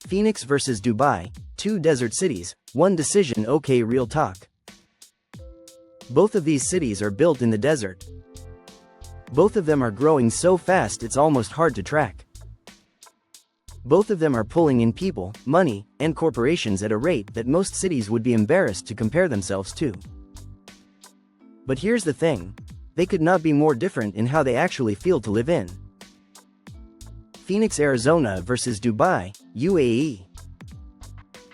Phoenix versus Dubai, two desert cities, one decision. Okay, real talk. Both of these cities are built in the desert. Both of them are growing so fast it's almost hard to track. Both of them are pulling in people, money, and corporations at a rate that most cities would be embarrassed to compare themselves to. But here's the thing. They could not be more different in how they actually feel to live in. Phoenix, Arizona versus Dubai, UAE.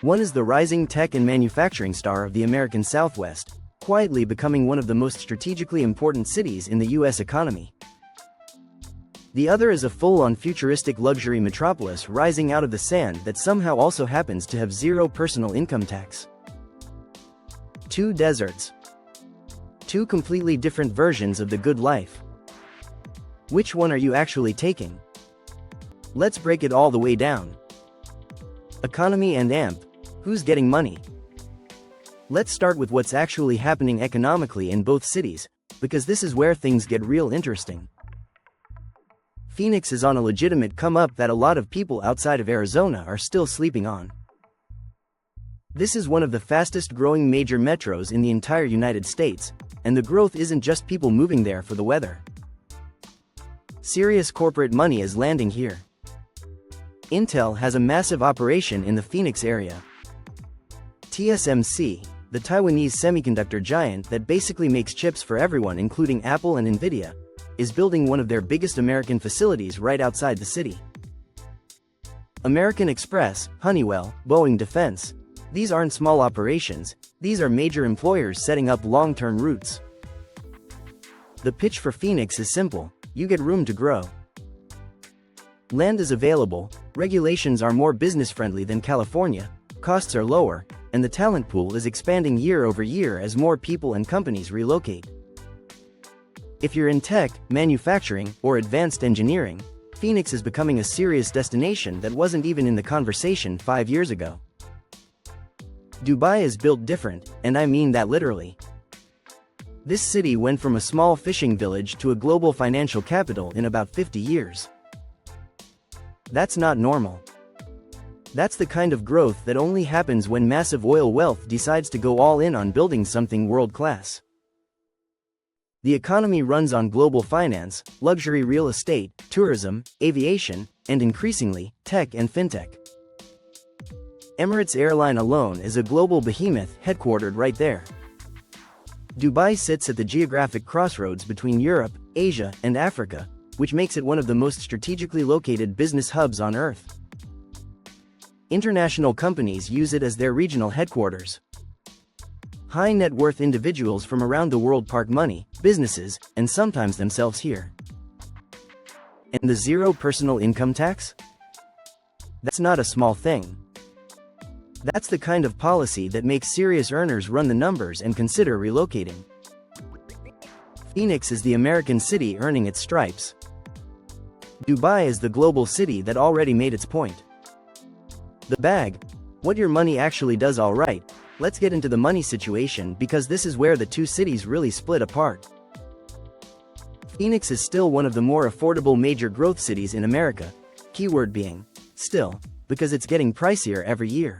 One is the rising tech and manufacturing star of the American Southwest, quietly becoming one of the most strategically important cities in the US economy. The other is a full-on futuristic luxury metropolis rising out of the sand that somehow also happens to have zero personal income tax. Two deserts. Two completely different versions of the good life. Which one are you actually taking? Let's break it all the way down. Economy and AMP. Who's getting money? Let's start with what's actually happening economically in both cities, because this is where things get real interesting. Phoenix is on a legitimate come-up that a lot of people outside of Arizona are still sleeping on. This is one of the fastest-growing major metros in the entire United States, and the growth isn't just people moving there for the weather. Serious corporate money is landing here. Intel has a massive operation in the Phoenix area. TSMC, the Taiwanese semiconductor giant that basically makes chips for everyone including Apple and Nvidia, is building one of their biggest American facilities right outside the city. American Express, Honeywell, Boeing Defense. These aren't small operations, these are major employers setting up long-term routes. The pitch for Phoenix is simple: you get room to grow. Land is available, regulations are more business-friendly than California, costs are lower, and the talent pool is expanding year over year as more people and companies relocate. If you're in tech, manufacturing, or advanced engineering, Phoenix is becoming a serious destination that wasn't even in the conversation 5 years ago. Dubai is built different, and I mean that literally. This city went from a small fishing village to a global financial capital in about 50 years. That's not normal. That's the kind of growth that only happens when massive oil wealth decides to go all in on building something world-class. The economy runs on global finance, luxury real estate, tourism, aviation, and increasingly, tech and fintech. Emirates airline alone is a global behemoth headquartered right there. Dubai sits at the geographic crossroads between Europe, Asia, and Africa, which makes it one of the most strategically located business hubs on Earth. International companies use it as their regional headquarters. High net worth individuals from around the world park money, businesses, and sometimes themselves here. And the zero personal income tax? That's not a small thing. That's the kind of policy that makes serious earners run the numbers and consider relocating. Phoenix is the American city earning its stripes. Dubai is the global city that already made its point. The bag. What your money actually does. Alright, let's get into the money situation because this is where the two cities really split apart. Phoenix is still one of the more affordable major growth cities in America, keyword being still, because it's getting pricier every year.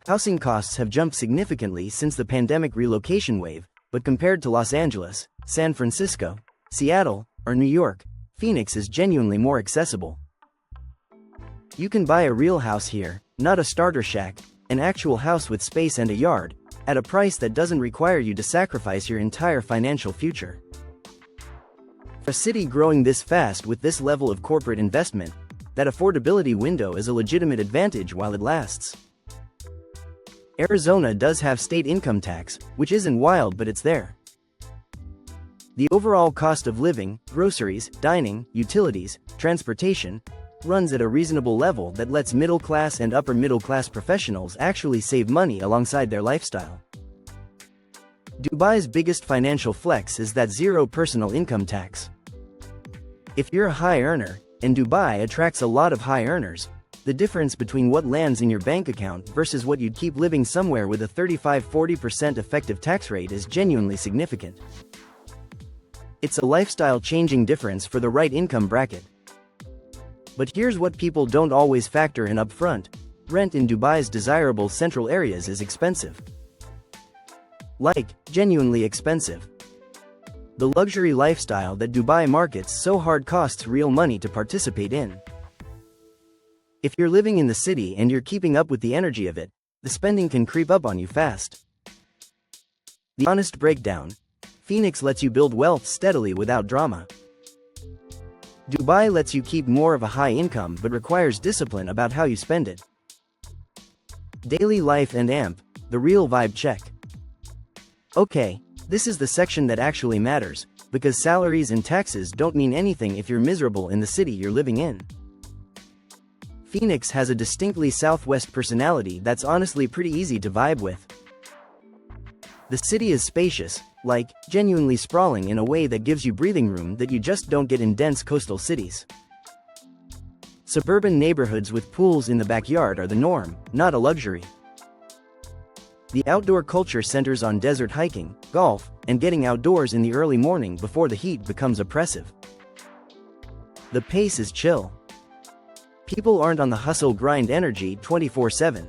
Housing costs have jumped significantly since the pandemic relocation wave, but compared to Los Angeles, San Francisco, Seattle, or New York, Phoenix is genuinely more accessible. You can buy a real house here, not a starter shack, an actual house with space and a yard, at a price that doesn't require you to sacrifice your entire financial future. For a city growing this fast with this level of corporate investment, that affordability window is a legitimate advantage while it lasts. Arizona does have state income tax, which isn't wild but it's there. The overall cost of living, groceries, dining, utilities, transportation, runs at a reasonable level that lets middle-class and upper-middle-class professionals actually save money alongside their lifestyle. Dubai's biggest financial flex is that zero personal income tax. If you're a high earner, and Dubai attracts a lot of high earners, the difference between what lands in your bank account versus what you'd keep living somewhere with a 35–40% effective tax rate is genuinely significant. It's a lifestyle-changing difference for the right income bracket. But here's what people don't always factor in upfront. Rent in Dubai's desirable central areas is expensive. Like, genuinely expensive. The luxury lifestyle that Dubai markets so hard costs real money to participate in. If you're living in the city and you're keeping up with the energy of it, the spending can creep up on you fast. The honest breakdown: Phoenix lets you build wealth steadily without drama. Dubai lets you keep more of a high income but requires discipline about how you spend it. Daily life and AMP, the real vibe check. Okay, this is the section that actually matters, because salaries and taxes don't mean anything if you're miserable in the city you're living in. Phoenix has a distinctly Southwest personality that's honestly pretty easy to vibe with. The city is spacious, like, genuinely sprawling in a way that gives you breathing room that you just don't get in dense coastal cities. Suburban neighborhoods with pools in the backyard are the norm, not a luxury. The outdoor culture centers on desert hiking, golf, and getting outdoors in the early morning before the heat becomes oppressive. The pace is chill. People aren't on the hustle-grind energy 24/7.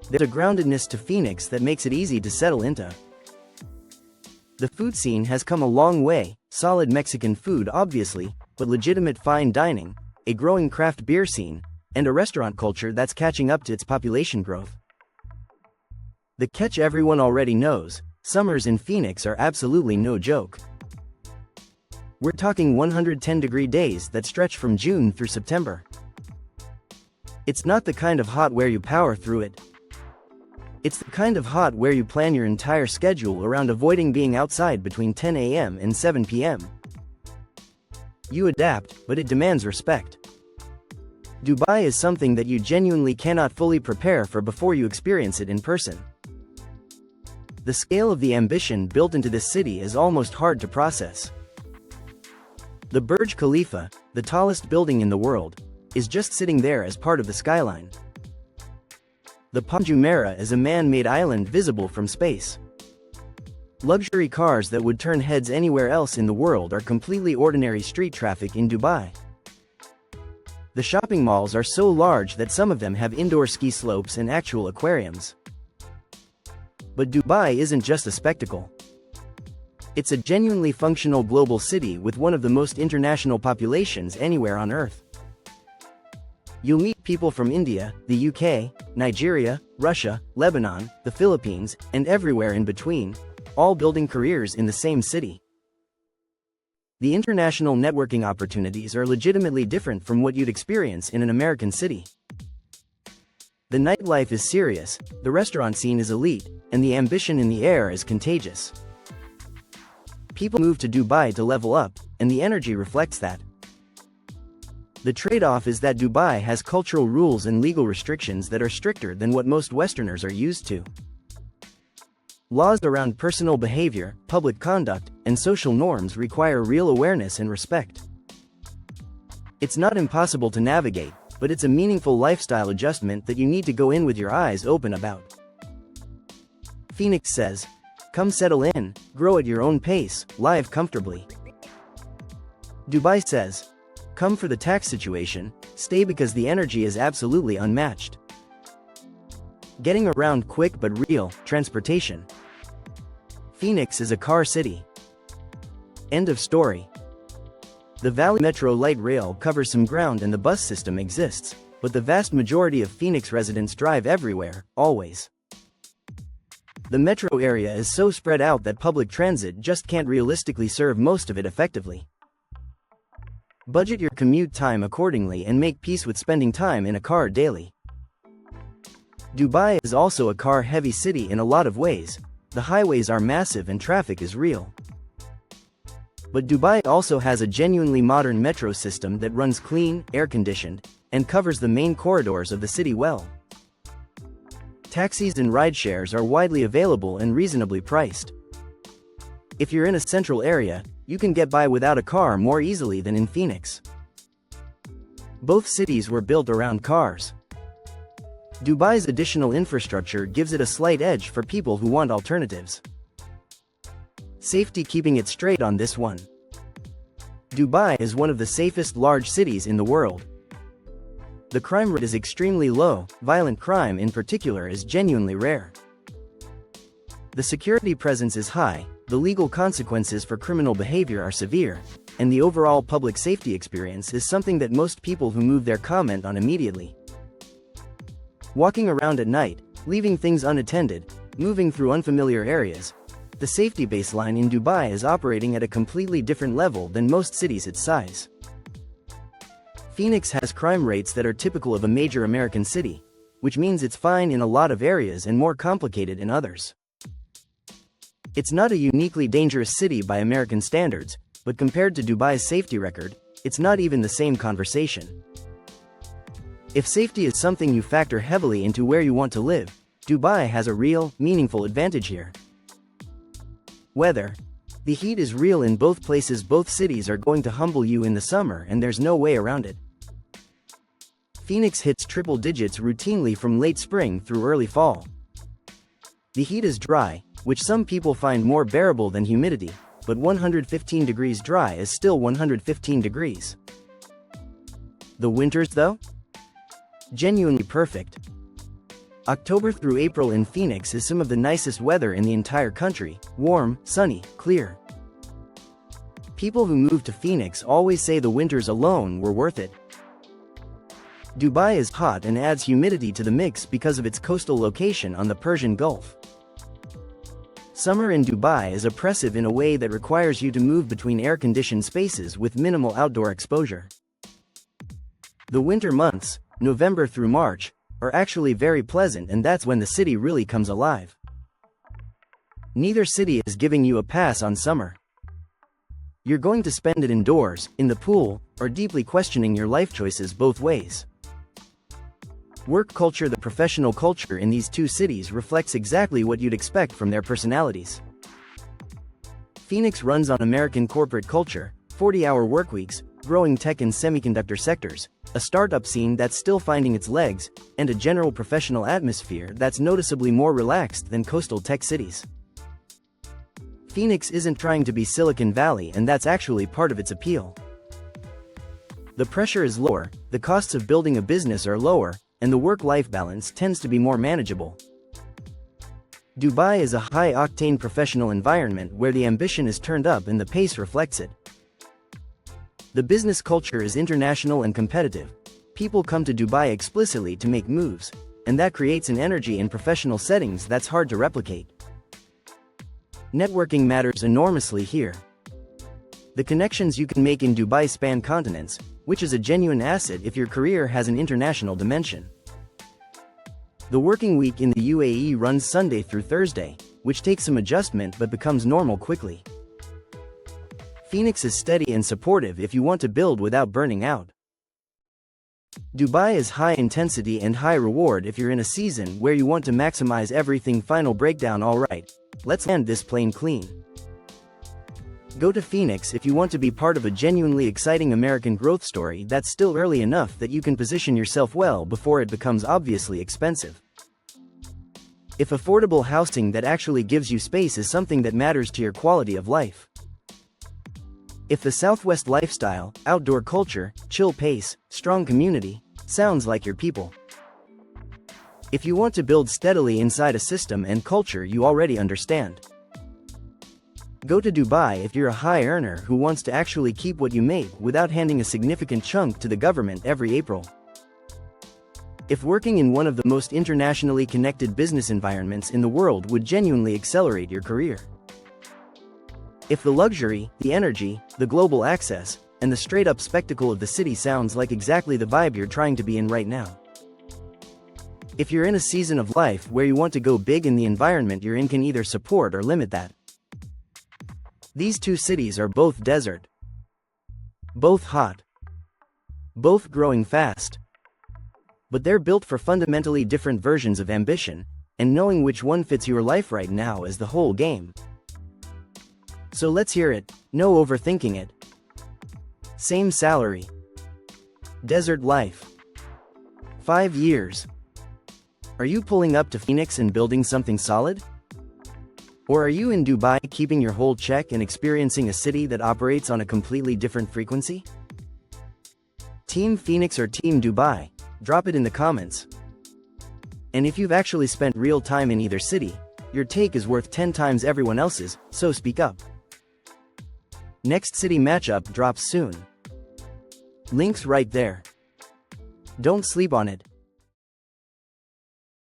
There's a groundedness to Phoenix that makes it easy to settle into. The food scene has come a long way, solid Mexican food obviously, but legitimate fine dining, a growing craft beer scene, and a restaurant culture that's catching up to its population growth. The catch everyone already knows: summers in Phoenix are absolutely no joke. We're talking 110-degree days that stretch from June through September. It's not the kind of hot where you power through it. It's the kind of hot where you plan your entire schedule around avoiding being outside between 10 a.m. and 7 p.m. You adapt, but it demands respect. Dubai is something that you genuinely cannot fully prepare for before you experience it in person. The scale of the ambition built into this city is almost hard to process. The Burj Khalifa, the tallest building in the world, is just sitting there as part of the skyline. The Palm Jumeirah is a man-made island visible from space. Luxury cars that would turn heads anywhere else in the world are completely ordinary street traffic in Dubai. The shopping malls are so large that some of them have indoor ski slopes and actual aquariums. But Dubai isn't just a spectacle. It's a genuinely functional global city with one of the most international populations anywhere on Earth. You'll meet people from India, the UK, Nigeria, Russia, Lebanon, the Philippines, and everywhere in between, all building careers in the same city. The international networking opportunities are legitimately different from what you'd experience in an American city. The nightlife is serious, the restaurant scene is elite, and the ambition in the air is contagious. People move to Dubai to level up, and the energy reflects that. The trade-off is that Dubai has cultural rules and legal restrictions that are stricter than what most Westerners are used to. Laws around personal behavior, public conduct, and social norms require real awareness and respect. It's not impossible to navigate, but it's a meaningful lifestyle adjustment that you need to go in with your eyes open about. Phoenix says, "Come settle in, grow at your own pace, live comfortably." Dubai says, "Come for the tax situation, stay because the energy is absolutely unmatched." Getting around quick but real, transportation. Phoenix is a car city. End of story. The Valley Metro Light Rail covers some ground and the bus system exists, but the vast majority of Phoenix residents drive everywhere, always. The metro area is so spread out that public transit just can't realistically serve most of it effectively. Budget your commute time accordingly and make peace with spending time in a car daily. Dubai is also a car-heavy city in a lot of ways. The highways are massive and traffic is real. But Dubai also has a genuinely modern metro system that runs clean, air-conditioned, and covers the main corridors of the city well. Taxis and rideshares are widely available and reasonably priced. If you're in a central area, you can get by without a car more easily than in Phoenix. Both cities were built around cars. Dubai's additional infrastructure gives it a slight edge for people who want alternatives. Safety keeping it straight on this one. Dubai is one of the safest large cities in the world. The crime rate is extremely low, violent crime in particular is genuinely rare. The security presence is high, the legal consequences for criminal behavior are severe, and the overall public safety experience is something that most people who move there comment on immediately. Walking around at night, leaving things unattended, moving through unfamiliar areas, the safety baseline in Dubai is operating at a completely different level than most cities its size. Phoenix has crime rates that are typical of a major American city, which means it's fine in a lot of areas and more complicated in others. It's not a uniquely dangerous city by American standards, but compared to Dubai's safety record, it's not even the same conversation. If safety is something you factor heavily into where you want to live, Dubai has a real, meaningful advantage here. Weather. The heat is real in both places. Both cities are going to humble you in the summer and there's no way around it. Phoenix hits triple digits routinely from late spring through early fall. The heat is dry, which some people find more bearable than humidity, but 115 degrees dry is still 115 degrees. The winters though? Genuinely perfect. October through April in Phoenix is some of the nicest weather in the entire country, warm, sunny, clear. People who move to Phoenix always say the winters alone were worth it. Dubai is hot and adds humidity to the mix because of its coastal location on the Persian Gulf. Summer in Dubai is oppressive in a way that requires you to move between air-conditioned spaces with minimal outdoor exposure. The winter months, November through March, are actually very pleasant, and that's when the city really comes alive. Neither city is giving you a pass on summer. You're going to spend it indoors, in the pool, or deeply questioning your life choices both ways. Work culture. The professional culture in these two cities reflects exactly what you'd expect from their personalities. Phoenix runs on American corporate culture, 40-hour workweeks, growing tech and semiconductor sectors, a startup scene that's still finding its legs, and a general professional atmosphere that's noticeably more relaxed than coastal tech cities. Phoenix isn't trying to be Silicon Valley, and that's actually part of its appeal. The pressure is lower, the costs of building a business are lower, and the work-life balance tends to be more manageable. Dubai is a high-octane professional environment where the ambition is turned up and the pace reflects it. The business culture is international and competitive. People come to Dubai explicitly to make moves, and that creates an energy in professional settings that's hard to replicate. Networking matters enormously here. The connections you can make in Dubai span continents, which is a genuine asset if your career has an international dimension. The working week in the UAE runs Sunday through Thursday, which takes some adjustment but becomes normal quickly. Phoenix is steady and supportive if you want to build without burning out. Dubai is high intensity and high reward if you're in a season where you want to maximize everything. Final breakdown. Alright, let's land this plane clean. Go to Phoenix if you want to be part of a genuinely exciting American growth story that's still early enough that you can position yourself well before it becomes obviously expensive. If affordable housing that actually gives you space is something that matters to your quality of life. If the Southwest lifestyle, outdoor culture, chill pace, strong community, sounds like your people. If you want to build steadily inside a system and culture you already understand. Go to Dubai if you're a high earner who wants to actually keep what you make without handing a significant chunk to the government every April. If working in one of the most internationally connected business environments in the world would genuinely accelerate your career. If the luxury, the energy, the global access, and the straight-up spectacle of the city sounds like exactly the vibe you're trying to be in right now. If you're in a season of life where you want to go big and the environment you're in can either support or limit that. These two cities are both desert, both hot, both growing fast. But they're built for fundamentally different versions of ambition, and knowing which one fits your life right now is the whole game. So let's hear it, no overthinking it. Same salary. Desert life. 5 years. Are you pulling up to Phoenix and building something solid? Or are you in Dubai keeping your whole check and experiencing a city that operates on a completely different frequency? Team Phoenix or Team Dubai? Drop it in the comments. And if you've actually spent real time in either city, your take is worth 10 times everyone else's, so speak up. Next city matchup drops soon. Links right there. Don't sleep on it.